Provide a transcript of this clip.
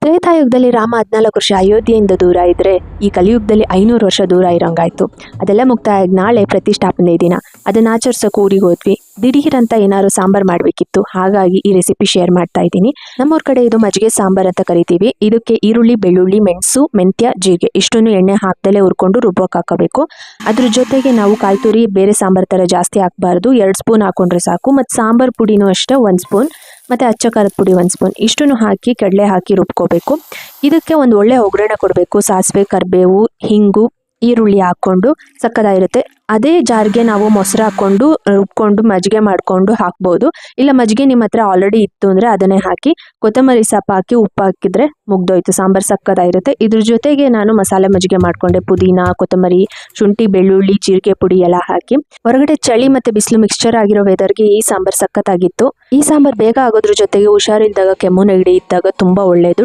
ತ್ರೇತಾಯುಗದಲ್ಲಿ ರಾಮ 14 ವರ್ಷ ಅಯೋಧ್ಯೆಯಿಂದ ದೂರ ಇದ್ರೆ ಈ ಕಲಿಯುಗದಲ್ಲಿ 500 ವರ್ಷ ದೂರ ಇರೋಂಗಾಯ್ತು. ಅದೆಲ್ಲ ಮುಕ್ತಾಯ ನಾಳೆ ಪ್ರತಿಷ್ಠಾಪನೆ ದಿನ. ಅದನ್ನ ಆಚರಿಸೋಕೆ ಊರಿಗೆ ಹೋದ್ವಿ. ದಿಢೀರಂತ ಏನಾದ್ರು ಸಾಂಬಾರ್ ಮಾಡ್ಬೇಕಿತ್ತು, ಹಾಗಾಗಿ ಈ ರೆಸಿಪಿ ಶೇರ್ ಮಾಡ್ತಾ ಇದ್ದೀನಿ. ನಮ್ಮೂರ್ ಕಡೆ ಇದು ಮಜ್ಜಿಗೆ ಸಾಂಬಾರ್ ಅಂತ ಕರಿತೀವಿ. ಇದಕ್ಕೆ ಈರುಳ್ಳಿ, ಬೆಳ್ಳುಳ್ಳಿ, ಮೆಣಸು, ಮೆಂತ್ಯ, ಜೀರಿಗೆ ಇಷ್ಟನ್ನು ಎಣ್ಣೆ ಹಾಕ್ದಲೇ ಹುರ್ಕೊಂಡು ರುಬ್ಬೋಕ್ ಹಾಕೋಬೇಕು. ಅದ್ರ ಜೊತೆಗೆ ನಾವು ಕಾಯಿ ತುರಿ ಬೇರೆ ಸಾಂಬಾರ್ ತರ ಜಾಸ್ತಿ ಹಾಕಬಾರ್ದು, 2 ಸ್ಪೂನ್ ಹಾಕೊಂಡ್ರೆ ಸಾಕು. ಮತ್ತು ಸಾಂಬಾರ್ ಪುಡಿನೂ ಅಷ್ಟೇ 1 ಸ್ಪೂನ್, ಮತ್ತು ಅಚ್ಚ ಖಾರದ ಪುಡಿ 1 ಸ್ಪೂನ್ ಇಷ್ಟನ್ನು ಹಾಕಿ ಕಡಲೆ ಹಾಕಿ ರುಬ್ಕೋಬೇಕು. ಇದಕ್ಕೆ ಒಂದು ಒಳ್ಳೆ ಒಗ್ಗರಣೆ ಕೊಡಬೇಕು. ಸಾಸಿವೆ, ಕರಿಬೇವು, ಹಿಂಗು, ಈರುಳ್ಳಿ ಹಾಕ್ಕೊಂಡು ಸಕ್ಕತ್ತಾಗಿರುತ್ತೆ. ಅದೇ ಜಾರ್ಗೆ ನಾವು ಮೊಸರು ಹಾಕ್ಕೊಂಡು ರುಬ್ಕೊಂಡು ಮಜ್ಜಿಗೆ ಮಾಡಿಕೊಂಡು ಹಾಕ್ಬೋದು. ಇಲ್ಲ ಮಜ್ಜಿಗೆ ನಿಮ್ಮ ಹತ್ರ ಆಲ್ರೆಡಿ ಇತ್ತು ಅಂದರೆ ಅದನ್ನೇ ಹಾಕಿ ಕೊತ್ತಂಬರಿ ಸೊಪ್ಪು ಹಾಕಿ ಉಪ್ಪು ಹಾಕಿದ್ರೆ ಮುಗ್ದೋಯ್ತು, ಸಾಂಬಾರು ಸಕ್ಕತ್ತಾಗಿರುತ್ತೆ. ಇದ್ರ ಜೊತೆಗೆ ನಾನು ಮಸಾಲೆ ಮಜ್ಜಿಗೆ ಮಾಡ್ಕೊಂಡೆ. ಪುದೀನ, ಕೊತ್ತಂಬರಿ, ಶುಂಠಿ, ಬೆಳ್ಳುಳ್ಳಿ, ಜೀರಿಗೆ ಪುಡಿ ಎಲ್ಲ ಹಾಕಿ. ಹೊರಗಡೆ ಚಳಿ ಮತ್ತು ಬಿಸಿಲು ಮಿಕ್ಸ್ಚರ್ ಆಗಿರೋ ವೆದರ್ಗೆ ಈ ಸಾಂಬಾರು ಸಕ್ಕತ್ತಾಗಿತ್ತು. ಈ ಸಾಂಬಾರು ಬೇಗ ಆಗೋದ್ರ ಜೊತೆಗೆ ಹುಷಾರಿಲ್ದಾಗ, ಕೆಮ್ಮು ನೆಗಡಿ ಇದ್ದಾಗ ತುಂಬ ಒಳ್ಳೆಯದು.